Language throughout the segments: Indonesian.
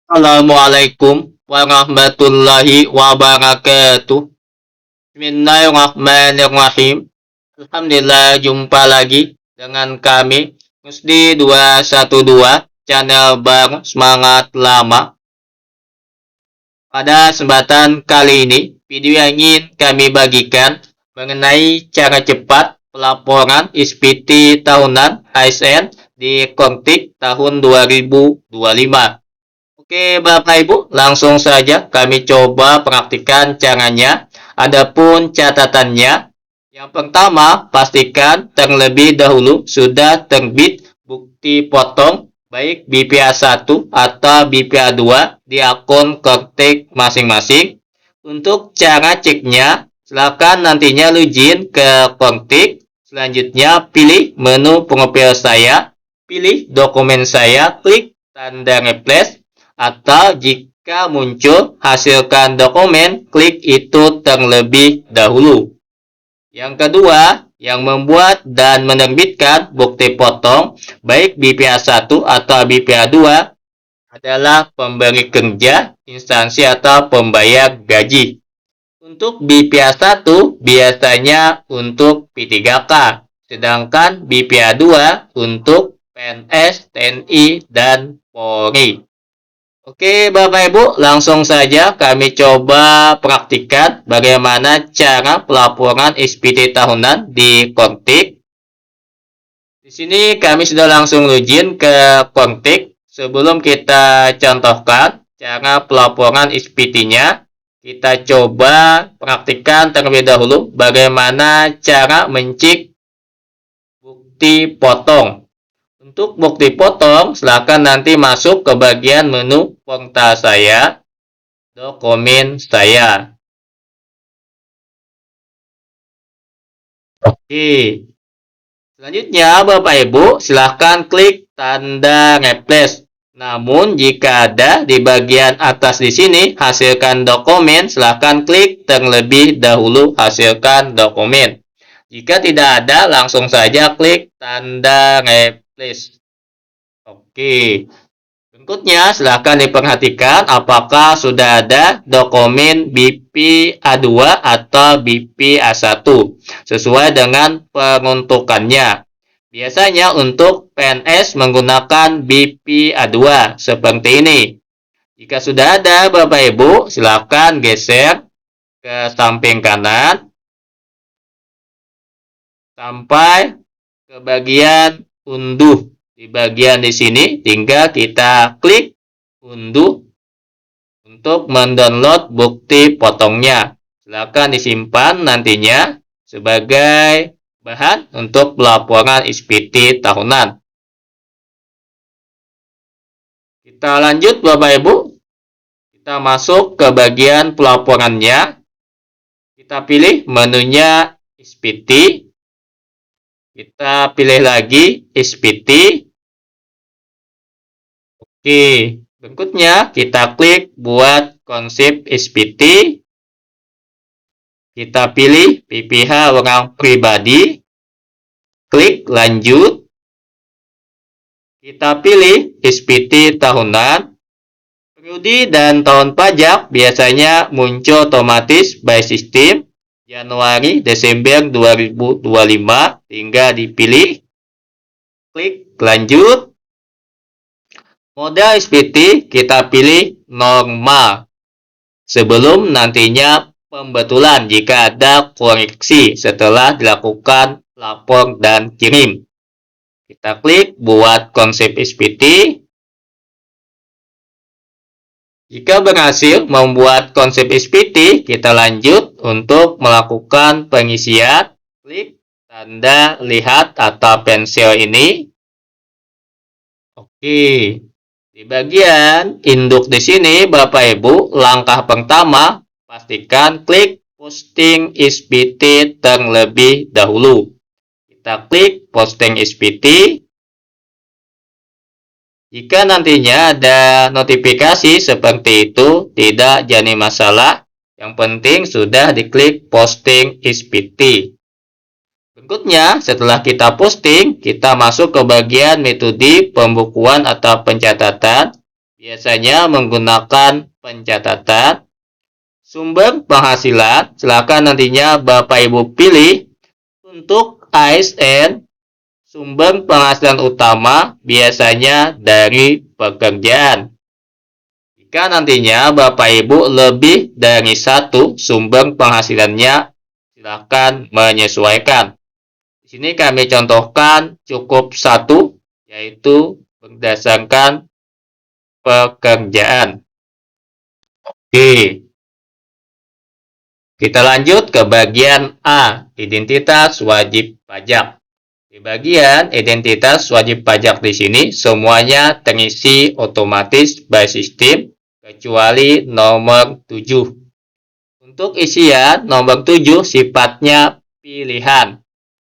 Assalamualaikum warahmatullahi wabarakatuh. Bismillahirrahmanirrahim. Alhamdulillah, jumpa lagi dengan kami Musdi 212 channel baru Semangat Lama. Pada kesempatan kali ini, video yang ingin kami bagikan mengenai cara cepat pelaporan SPT tahunan ASN di Kortik tahun 2025. Oke, Bapak Ibu, langsung saja kami coba praktikkan caranya. Adapun catatannya, yang pertama, pastikan terlebih dahulu sudah terbit bukti potong baik BPA 1 atau BPA 2 di akun Kortik masing-masing. Untuk cara ceknya, silakan nantinya login ke Kortik. Selanjutnya, pilih menu profil saya, pilih dokumen saya, klik tanda refresh, atau jika muncul hasilkan dokumen, klik itu terlebih dahulu. Yang kedua, yang membuat dan menerbitkan bukti potong baik BPA 1 atau BPA 2 adalah pemberi kerja, instansi atau pembayar gaji. Untuk BPA 1 biasanya untuk P3K, sedangkan BPA 2 untuk PNS, TNI, dan Polri. Oke, Bapak Ibu, langsung saja kami coba praktikkan bagaimana cara pelaporan SPT tahunan di Kortik. Di sini kami sudah langsung login ke Kortik. Sebelum kita contohkan cara pelaporan SPT-nya, kita coba praktikkan terlebih dahulu bagaimana cara mencek bukti potong. Untuk bukti potong, silakan nanti masuk ke bagian menu portal saya, dokumen saya. Oke. Selanjutnya, Bapak Ibu, silakan klik tanda refresh. Namun, jika ada di bagian atas di sini, hasilkan dokumen, silakan klik terlebih dahulu hasilkan dokumen. Jika tidak ada, langsung saja klik tanda refresh. Oke. Berikutnya, silakan diperhatikan apakah sudah ada dokumen BPA 2 atau BPA 1 sesuai dengan peruntukannya. Biasanya untuk PNS menggunakan BPA 2 seperti ini. Jika sudah ada, Bapak Ibu, silakan geser ke samping kanan sampai ke bagian unduh. Di bagian di sini tinggal kita klik unduh untuk mendownload bukti potongnya. Silakan disimpan nantinya sebagai bahan untuk pelaporan SPT tahunan. Kita lanjut, Bapak Ibu. Kita masuk ke bagian pelaporannya. Kita pilih menunya SPT. Kita pilih lagi SPT. Oke, berikutnya kita klik buat konsep SPT. Kita pilih PPH orang pribadi. Klik lanjut. Kita pilih SPT tahunan. Periode dan tahun pajak biasanya muncul otomatis by system. Januari, Desember 2025, tinggal dipilih, klik lanjut. Model SPT kita pilih normal, sebelum nantinya pembetulan jika ada koreksi setelah dilakukan lapor dan kirim. Kita klik buat konsep SPT. Jika berhasil membuat konsep SPT, kita lanjut untuk melakukan pengisian. Klik tanda lihat atau pensil ini. Oke. Di bagian induk di sini, Bapak Ibu, langkah pertama pastikan klik posting SPT terlebih dahulu. Kita klik posting SPT. Jika nantinya ada notifikasi seperti itu, tidak jadi masalah. Yang penting sudah diklik posting SPT. Berikutnya, setelah kita posting, kita masuk ke bagian metode pembukuan atau pencatatan. biasanya menggunakan pencatatan. Sumber penghasilan, silakan nantinya Bapak Ibu pilih. Untuk ASN, sumber penghasilan utama biasanya dari pekerjaan. Jika nantinya Bapak Ibu lebih dari satu sumber penghasilannya, silakan menyesuaikan. Di sini kami contohkan cukup satu, yaitu berdasarkan pekerjaan. Oke. Kita lanjut ke bagian A, identitas wajib pajak. Di bagian identitas wajib pajak di sini semuanya terisi otomatis by system kecuali nomor 7. Untuk isian nomor 7 sifatnya pilihan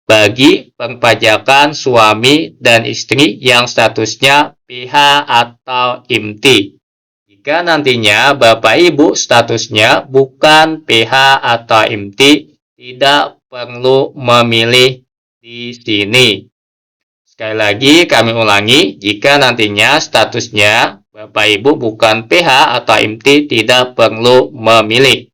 bagi perpajakan suami dan istri yang statusnya PH atau IMTI. Jika nantinya Bapak Ibu statusnya bukan PH atau IMTI, tidak perlu memilih di sini. Sekali lagi kami ulangi, jika nantinya statusnya Bapak Ibu bukan PH atau IMTI, tidak perlu memilih.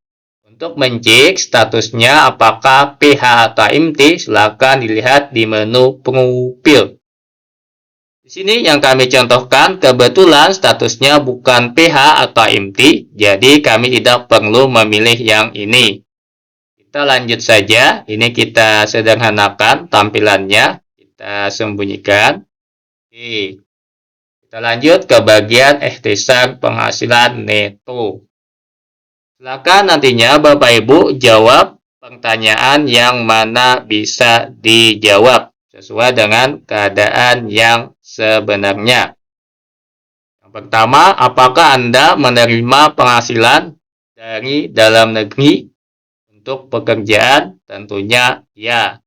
Untuk mencek statusnya apakah PH atau IMTI, silakan dilihat di menu profil. Di sini yang kami contohkan kebetulan statusnya bukan PH atau IMTI, jadi kami tidak perlu memilih yang ini. Kita lanjut saja, ini kita sederhanakan tampilannya, kita sembunyikan. Oke. Kita lanjut ke bagian ikhtisar penghasilan neto. Silakan nantinya Bapak Ibu jawab pertanyaan yang mana bisa dijawab sesuai dengan keadaan yang sebenarnya. Yang pertama, apakah Anda menerima penghasilan dari dalam negeri untuk pekerjaan? Tentunya ya.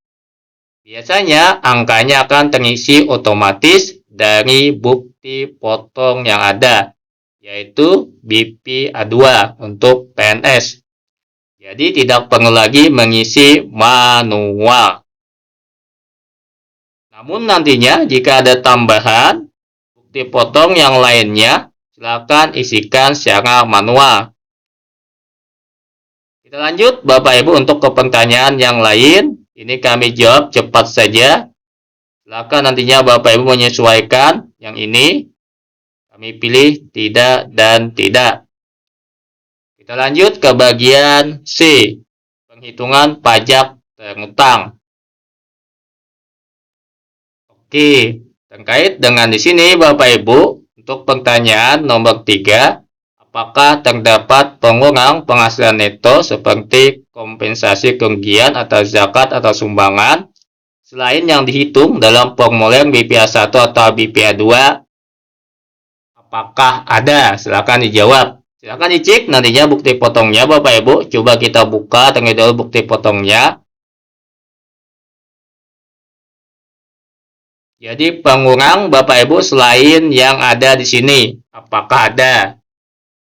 Biasanya angkanya akan terisi otomatis dari bukti potong yang ada, yaitu BPA2 untuk PNS. Jadi tidak perlu lagi mengisi manual. Namun nantinya jika ada tambahan bukti potong yang lainnya, silakan isikan secara manual. Kita lanjut Bapak Ibu untuk ke pertanyaan yang lain. Ini kami jawab cepat saja. Silakan nantinya Bapak Ibu menyesuaikan yang ini. Kami pilih tidak dan tidak. Kita lanjut ke bagian C, penghitungan pajak terutang. Oke, terkait dengan di sini Bapak Ibu, untuk pertanyaan nomor 3, apakah terdapat pengurangan penghasilan neto seperti kompensasi kerugian atau zakat atau sumbangan selain yang dihitung dalam formulir BPA1 atau BPA2? Apakah ada? Silakan dijawab. Silakan dicek nantinya bukti potongnya Bapak Ibu. Coba kita buka terlebih dahulu bukti potongnya. Jadi pengurang Bapak Ibu selain yang ada di sini, apakah ada?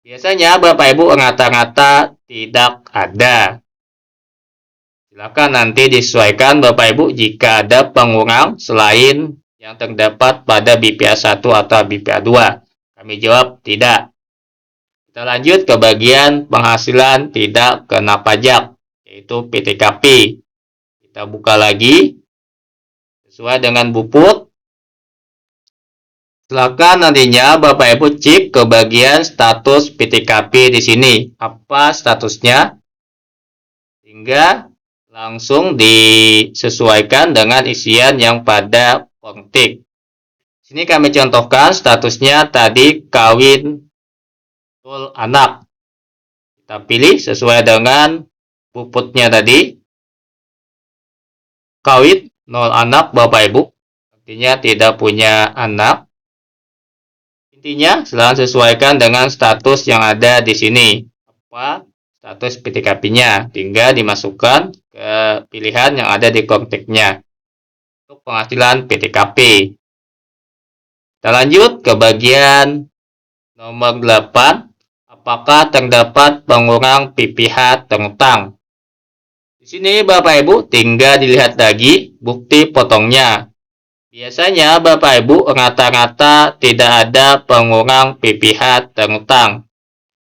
Biasanya Bapak Ibu rata-rata tidak ada. Silakan nanti disesuaikan Bapak Ibu jika ada pengurang selain yang terdapat pada BPA1 atau BPA2. Kami jawab tidak. Kita lanjut ke bagian penghasilan tidak kena pajak, yaitu PTKP. Kita buka lagi sesuai dengan buput. Silakan nantinya Bapak Ibu cek ke bagian status PTKP di sini. Apa statusnya? Hingga langsung disesuaikan dengan isian yang pada kontik. Sini kami contohkan statusnya tadi kawin tul anak. Kita pilih sesuai dengan puputnya tadi. Kawin 0 anak Bapak Ibu. Artinya tidak punya anak. Intinya silakan sesuaikan dengan status yang ada di sini. Apa status PTKP-nya? Hingga dimasukkan ke pilihan yang ada di konteknya. Untuk penghasilan PTKP. Kita lanjut ke bagian nomor 8. Apakah terdapat pengurang PPh terutang? Di sini Bapak Ibu tinggal dilihat lagi bukti potongnya. Biasanya Bapak Ibu rata-rata tidak ada pengurang PPh terutang.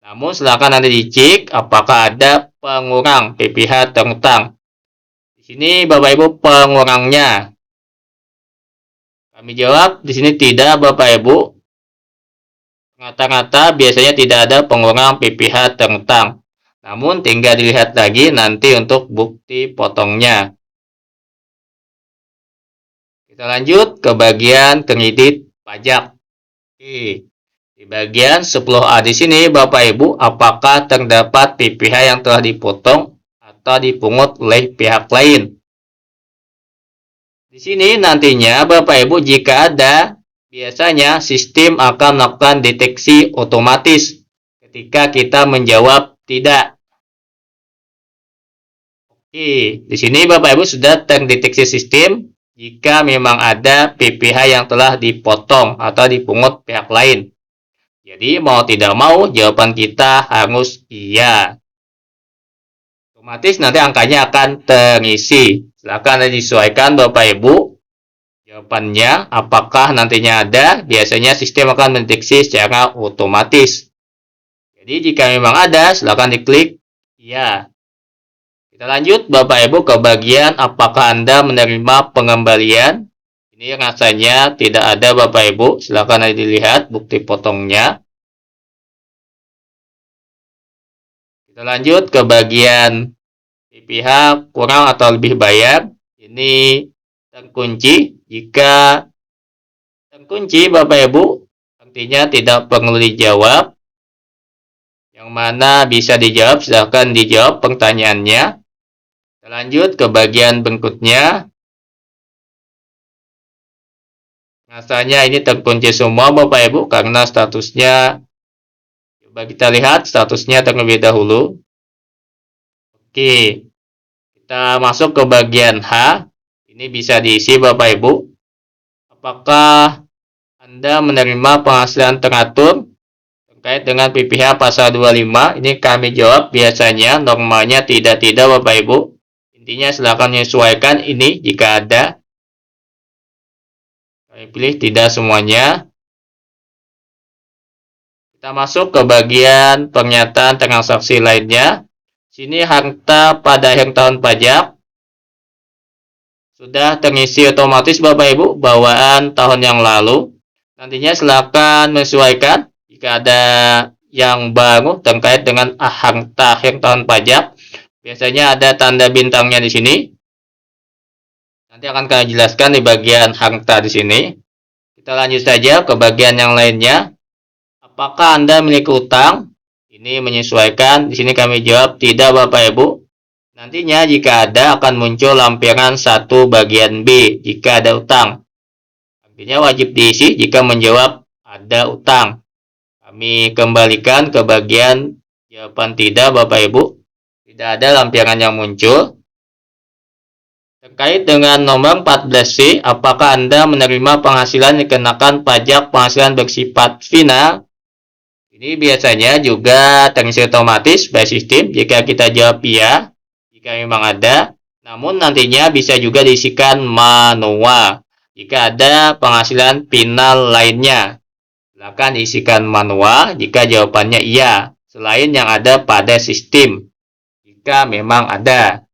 Namun silakan nanti dicek apakah ada pengurang PPh terutang. Di sini Bapak Ibu pengurangnya. Kami jawab di sini tidak Bapak Ibu. Rata-rata biasanya tidak ada pengurang PPh terutang. Namun tinggal dilihat lagi nanti untuk bukti potongnya. Kita lanjut ke bagian kredit pajak. Oke. Di bagian 10A di sini Bapak Ibu, apakah terdapat PPh yang telah dipotong atau dipungut oleh pihak lain? Di sini nantinya Bapak Ibu jika ada, biasanya sistem akan melakukan deteksi otomatis ketika kita menjawab tidak. Oke, di sini Bapak Ibu sudah terdeteksi sistem jika memang ada PPh yang telah dipotong atau dipungut pihak lain. Jadi mau tidak mau jawaban kita harus iya. Otomatis nanti angkanya akan terisi. Silakan disesuaikan Bapak Ibu. Jawabannya apakah nantinya ada, biasanya sistem akan mendeteksi secara otomatis. Jadi jika memang ada, silakan diklik iya. Kita lanjut Bapak Ibu ke bagian apakah Anda menerima pengembalian. Ini rasanya tidak ada Bapak Ibu. Silakan dilihat bukti potongnya. Kita lanjut ke bagian PPh kurang atau lebih bayar. Ini terkunci. Jika terkunci Bapak Ibu, artinya tidak perlu dijawab. Yang mana bisa dijawab, silahkan dijawab pertanyaannya. Kita lanjut ke bagian berikutnya. Rasanya ini terkunci semua Bapak Ibu karena statusnya, coba kita lihat statusnya terlebih dahulu. Oke, kita masuk ke bagian H. Ini bisa diisi Bapak Ibu. Apakah Anda menerima penghasilan teratur terkait dengan PPh pasal 25? Ini kami jawab biasanya, normalnya tidak Bapak Ibu. Intinya silakan menyesuaikan ini jika ada. Kami pilih tidak semuanya. Kita masuk ke bagian pernyataan transaksi lainnya. Sini harta pada akhir tahun pajak sudah terisi otomatis Bapak Ibu bawaan tahun yang lalu. Nantinya silakan menyesuaikan jika ada yang baru terkait dengan harta akhir tahun pajak. Biasanya ada tanda bintangnya di sini. Nanti akan kami jelaskan di bagian harta di sini. Kita lanjut saja ke bagian yang lainnya. Apakah Anda memiliki utang? Ini menyesuaikan. Di sini kami jawab tidak Bapak Ibu. Nantinya jika ada akan muncul lampiran 1 bagian B jika ada utang. Artinya wajib diisi jika menjawab ada utang. Kami kembalikan ke bagian jawaban tidak Bapak Ibu. Tidak ada lampiran yang muncul. Terkait dengan nomor 14C, apakah Anda menerima penghasilan dikenakan pajak penghasilan bersifat final? Ini biasanya juga terisi otomatis by sistem jika kita jawab iya, jika memang ada. Namun nantinya bisa juga diisikan manual jika ada penghasilan final lainnya. Silakan isikan manual jika jawabannya iya, selain yang ada pada sistem. Jika memang ada.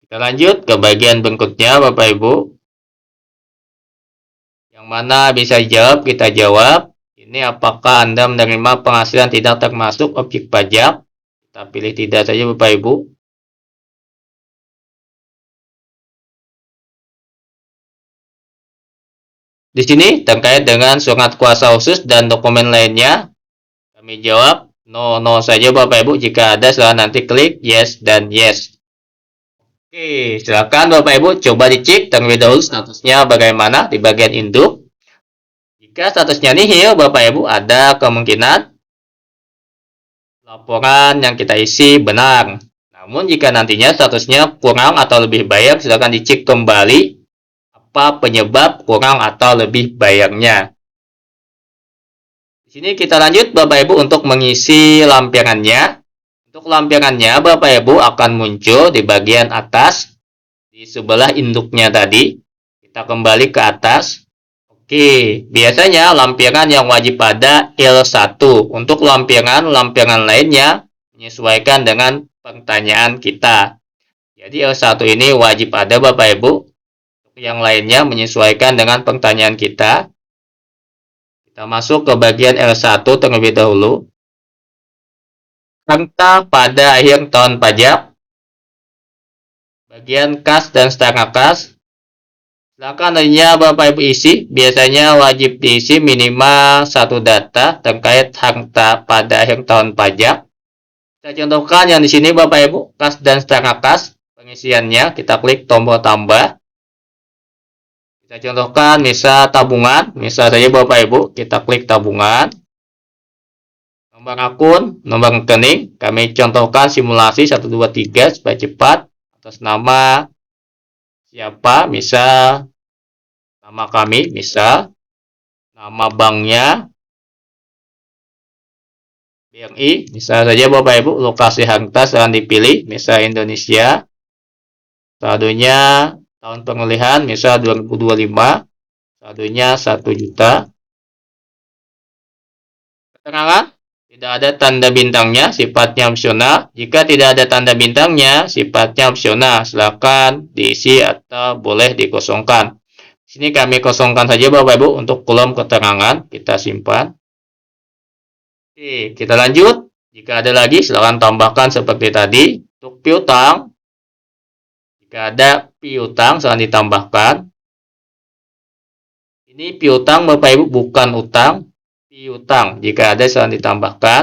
Kita lanjut ke bagian berikutnya Bapak Ibu. Yang mana bisa dijawab, kita jawab. Ini apakah Anda menerima penghasilan tidak termasuk objek pajak? Kita pilih tidak saja Bapak Ibu. Di sini terkait dengan surat kuasa khusus dan dokumen lainnya. Kami jawab no saja Bapak Ibu. Jika ada silahkan nanti klik yes dan yes. Oke, silakan Bapak Ibu coba dicek terlebih dahulu statusnya bagaimana di bagian induk. Jika statusnya nihil Bapak Ibu, ada kemungkinan laporan yang kita isi benar. Namun jika nantinya statusnya kurang atau lebih bayar, silakan dicek kembali apa penyebab kurang atau lebih bayarnya. Di sini kita lanjut Bapak Ibu untuk mengisi lampirannya. Untuk lampirannya Bapak Ibu akan muncul di bagian atas. di sebelah induknya tadi. Kita kembali ke atas. Oke, biasanya lampiran yang wajib ada L1. Untuk lampiran lainnya menyesuaikan dengan pertanyaan kita. Jadi L1 ini wajib ada Bapak Ibu. Untuk yang lainnya menyesuaikan dengan pertanyaan kita. Kita masuk ke bagian L1 terlebih dahulu. Angka pada akhir tahun pajak. Bagian kas dan setengah kas. Silakan nantinya Bapak Ibu isi. Biasanya wajib diisi minimal satu data terkait harta pada akhir tahun pajak. Kita contohkan yang di sini Bapak Ibu, kas dan setengah kas. Pengisiannya kita klik tombol tambah. Kita contohkan misal tabungan. Misal saja Bapak Ibu, kita klik tabungan. Nomor akun, nomor rekening. Kami contohkan simulasi 1, 2, 3 supaya cepat. Atas nama siapa, misal nama kami, misal nama banknya BRI, misal saja Bapak Ibu, lokasi harta silahkan dipilih, misal Indonesia, saldonya tahun pengalihan misal 2025, saldonya 1 juta. Keterangan tidak ada tanda bintangnya, sifatnya opsional. Jika tidak ada tanda bintangnya, sifatnya opsional. Silakan diisi atau boleh dikosongkan. Di sini kami kosongkan saja Bapak Ibu untuk kolom keterangan. Kita simpan. Oke, kita lanjut. Jika ada lagi, silakan tambahkan seperti tadi. Untuk piutang, jika ada piutang, silakan ditambahkan. Ini piutang Bapak Ibu bukan utang. Piutang, jika ada silakan ditambahkan.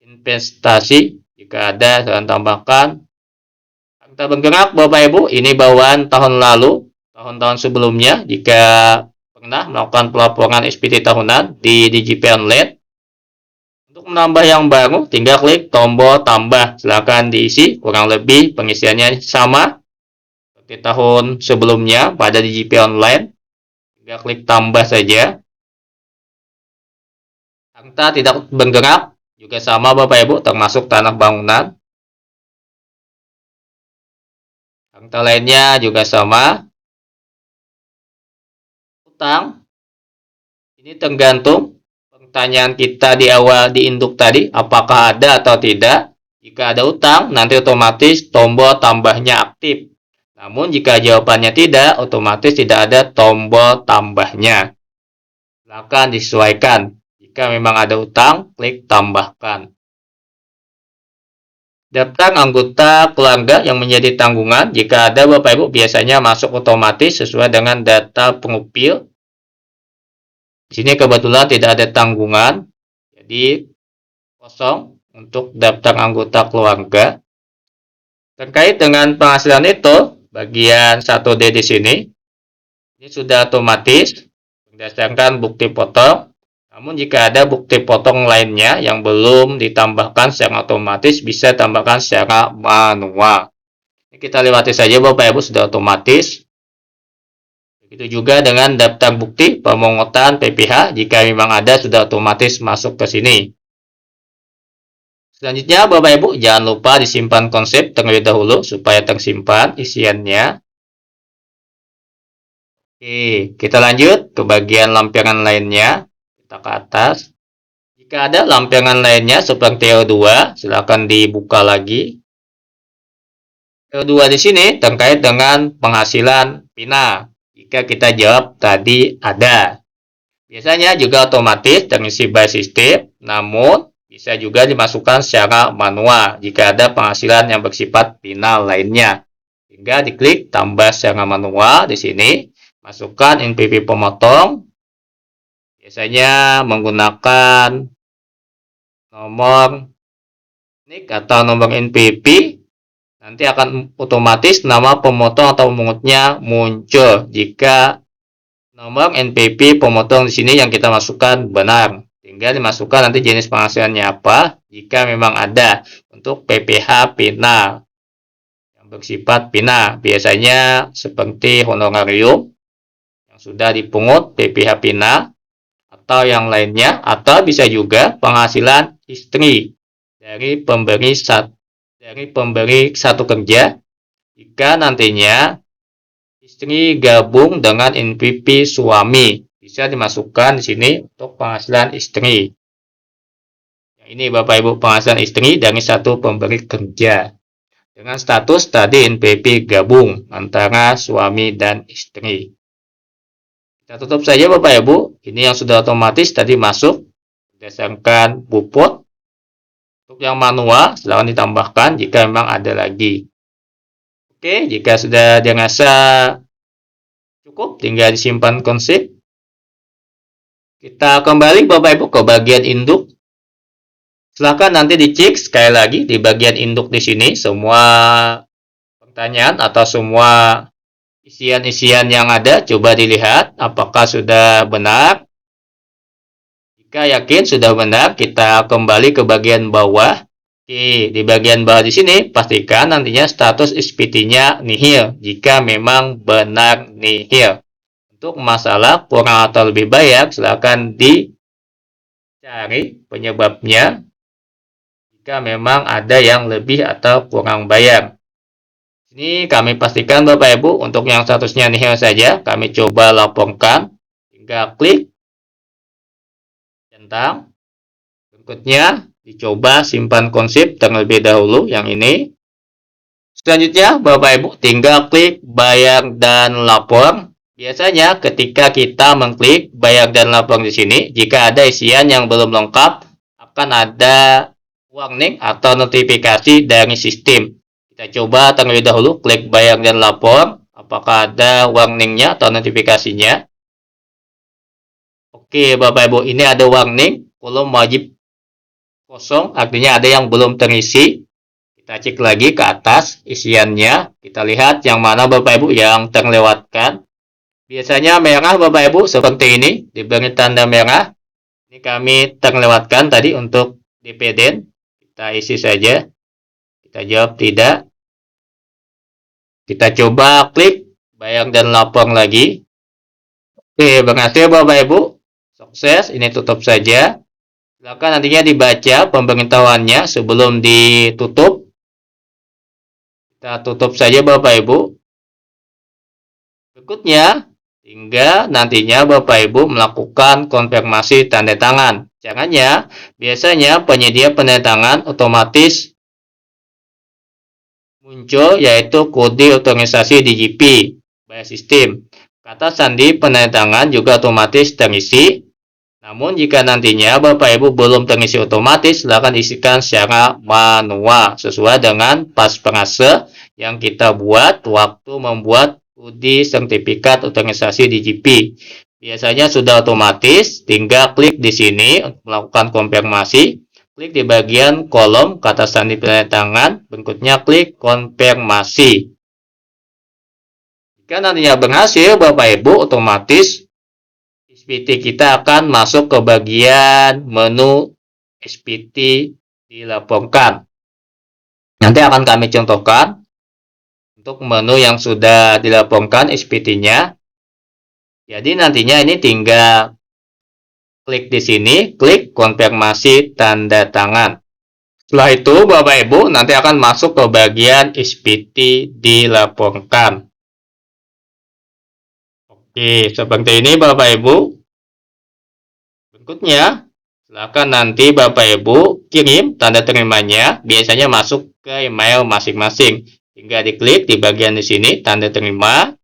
Investasi, jika ada silakan tambahkan. Harta bergerak Bapak Ibu, ini bawaan tahun lalu, tahun-tahun sebelumnya. Jika pernah melakukan pelaporan SPT tahunan di DJP Online. Untuk menambah yang baru, tinggal klik tombol tambah. Silakan diisi, kurang lebih pengisiannya sama seperti tahun sebelumnya pada DJP Online. Tinggal klik tambah saja. Harta tidak bergerak juga sama Bapak Ibu, termasuk tanah bangunan. Harta lainnya juga sama. Utang, ini tergantung pertanyaan kita di awal di induk tadi, apakah ada atau tidak. Jika ada utang, nanti otomatis tombol tambahnya aktif. Namun jika jawabannya tidak, otomatis tidak ada tombol tambahnya. Silakan disesuaikan. Jika memang ada utang, klik tambahkan. Daftar anggota keluarga yang menjadi tanggungan. Jika ada Bapak Ibu, biasanya masuk otomatis sesuai dengan data pengupil. Di sini kebetulan tidak ada tanggungan, jadi kosong untuk daftar anggota keluarga. Terkait dengan penghasilan itu, bagian 1D di sini, ini sudah otomatis berdasarkan bukti potong. Namun jika ada bukti potong lainnya yang belum ditambahkan secara otomatis, bisa tambahkan secara manual. Ini kita lewati saja Bapak Ibu, sudah otomatis. Begitu juga dengan daftar bukti pemungutan PPh, jika memang ada sudah otomatis masuk ke sini. Selanjutnya Bapak Ibu, jangan lupa disimpan konsep terlebih dahulu supaya tersimpan isiannya. Oke, kita lanjut ke bagian lampiran lainnya. Kita ke atas. Jika ada lampiran lainnya seperti L2, silakan dibuka lagi. L2 di sini terkait dengan penghasilan PINA. Jika kita jawab tadi ada. Biasanya juga otomatis terisi by system, namun bisa juga dimasukkan secara manual jika ada penghasilan yang bersifat PINA lainnya. Hingga diklik tambah secara manual di sini, masukkan NPP pemotong. Biasanya menggunakan nomor NIK atau nomor NPP, nanti akan otomatis nama pemotong atau pemungutnya muncul jika nomor NPP pemotong di sini yang kita masukkan benar. Tinggal dimasukkan nanti jenis penghasilannya apa jika memang ada. Untuk PPh PINA yang bersifat PINA, biasanya seperti honorarium yang sudah dipungut PPh PINA, atau yang lainnya, atau bisa juga penghasilan istri dari pemberi satu kerja. Jika nantinya istri gabung dengan NPP suami. Bisa dimasukkan di sini untuk penghasilan istri. Ini Bapak Ibu penghasilan istri dari satu pemberi kerja. Dengan status tadi NPP gabung antara suami dan istri. Kita tutup saja Bapak Ibu. Ini yang sudah otomatis tadi masuk berdasarkan bupot. Untuk yang manual silahkan ditambahkan jika memang ada lagi. Oke, jika sudah dirasa cukup, tinggal disimpan konsep. Kita kembali Bapak Ibu ke bagian induk. Silahkan nanti dicek sekali lagi di bagian induk di sini semua pertanyaan atau semua isian-isian yang ada. Coba dilihat apakah sudah benar. Jika yakin sudah benar, kita kembali ke bagian bawah. Oke, di bagian bawah di sini pastikan nantinya status SPT-nya nihil jika memang benar nihil. Untuk masalah kurang atau lebih banyak, silakan dicari penyebabnya jika memang ada yang lebih atau kurang bayar. Ini kami pastikan Bapak Ibu untuk yang statusnya nihil saja, kami coba laporkan. Tinggal klik centang. Berikutnya dicoba simpan konsep terlebih dahulu yang ini. Selanjutnya Bapak Ibu tinggal klik bayar dan lapor. Biasanya ketika kita mengklik bayar dan lapor di sini, jika ada isian yang belum lengkap, akan ada warning atau notifikasi dari sistem. Kita coba terlebih dahulu klik bayar dan lapor. Apakah ada warningnya atau notifikasinya? Oke Bapak Ibu, ini ada warning kolom wajib kosong, artinya ada yang belum terisi. Kita cek lagi ke atas isiannya. Kita lihat yang mana Bapak Ibu yang terlewatkan. Biasanya merah Bapak Ibu seperti ini, diberi tanda merah. Ini kami terlewatkan tadi untuk DPD. Kita isi saja. Kita jawab tidak. Kita coba klik bayar dan lapor lagi. Oke, berhasil Bapak Ibu. Sukses, ini tutup saja. Silakan nantinya dibaca pemberitahuannya sebelum ditutup. Kita tutup saja Bapak Ibu. Berikutnya, tinggal nantinya Bapak Ibu melakukan konfirmasi tanda tangan. Caranya, biasanya penyedia tanda tangan otomatis muncul yaitu kode otorisasi DJP by sistem. Kata sandi penanda tangan juga otomatis terisi. Namun jika nantinya Bapak Ibu belum terisi otomatis, silakan isikan secara manual sesuai dengan pas frase yang kita buat waktu membuat kode sertifikat otorisasi DJP. Biasanya sudah otomatis, tinggal klik di sini untuk melakukan konfirmasi. Klik di bagian kolom kata sandi penanda tangan, berikutnya klik konfirmasi. Jika nantinya berhasil, Bapak Ibu otomatis SPT kita akan masuk ke bagian menu SPT dilaporkan. Nanti akan kami contohkan untuk menu yang sudah dilaporkan SPT-nya. Jadi nantinya ini tinggal klik di sini, klik konfirmasi tanda tangan. Setelah itu Bapak Ibu nanti akan masuk ke bagian SPT dilaporkan. Oke, seperti ini Bapak Ibu. Berikutnya, silakan nanti Bapak Ibu kirim tanda terimanya, biasanya masuk ke email masing-masing. Tinggal diklik di bagian di sini, tanda terima.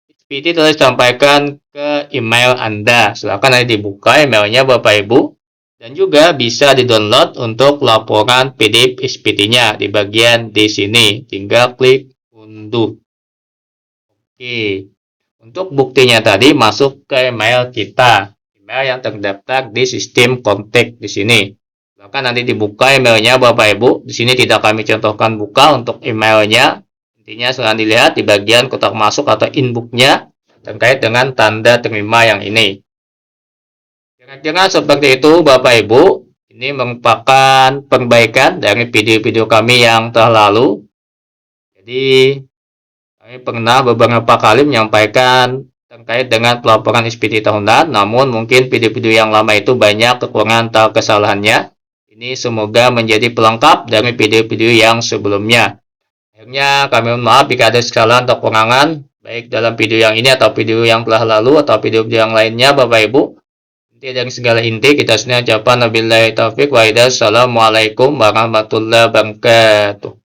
SPT telah disampaikan ke email Anda. Silakan nanti dibuka emailnya Bapak Ibu. Dan juga bisa di-download untuk laporan PDF SPT-nya di bagian di sini. Tinggal klik unduh. Oke. Untuk buktinya tadi masuk ke email kita. Email yang terdaftar di sistem kontak di sini. Silakan nanti dibuka emailnya Bapak Ibu. Di sini tidak kami contohkan buka untuk emailnya. Intinya silahkan dilihat di bagian kotak masuk atau inbox-nya terkait dengan tanda terima yang ini. Kira-kira seperti itu Bapak Ibu. Ini merupakan perbaikan dari video-video kami yang telah lalu. Jadi kami pernah beberapa kali menyampaikan terkait dengan pelaporan SPT tahunan. Namun mungkin video-video yang lama itu banyak kekurangan atau kesalahannya. Ini semoga menjadi pelengkap dari video-video yang sebelumnya. Akhirnya kami mohon maaf jika ada kesalahan atau kekurangan, baik dalam video yang ini atau video yang telah lalu atau video yang lainnya Bapak Ibu. Inti dari segala inti kita semua ucapkan wabillahi taufik wa hidayah. Assalamualaikum warahmatullahi wabarakatuh.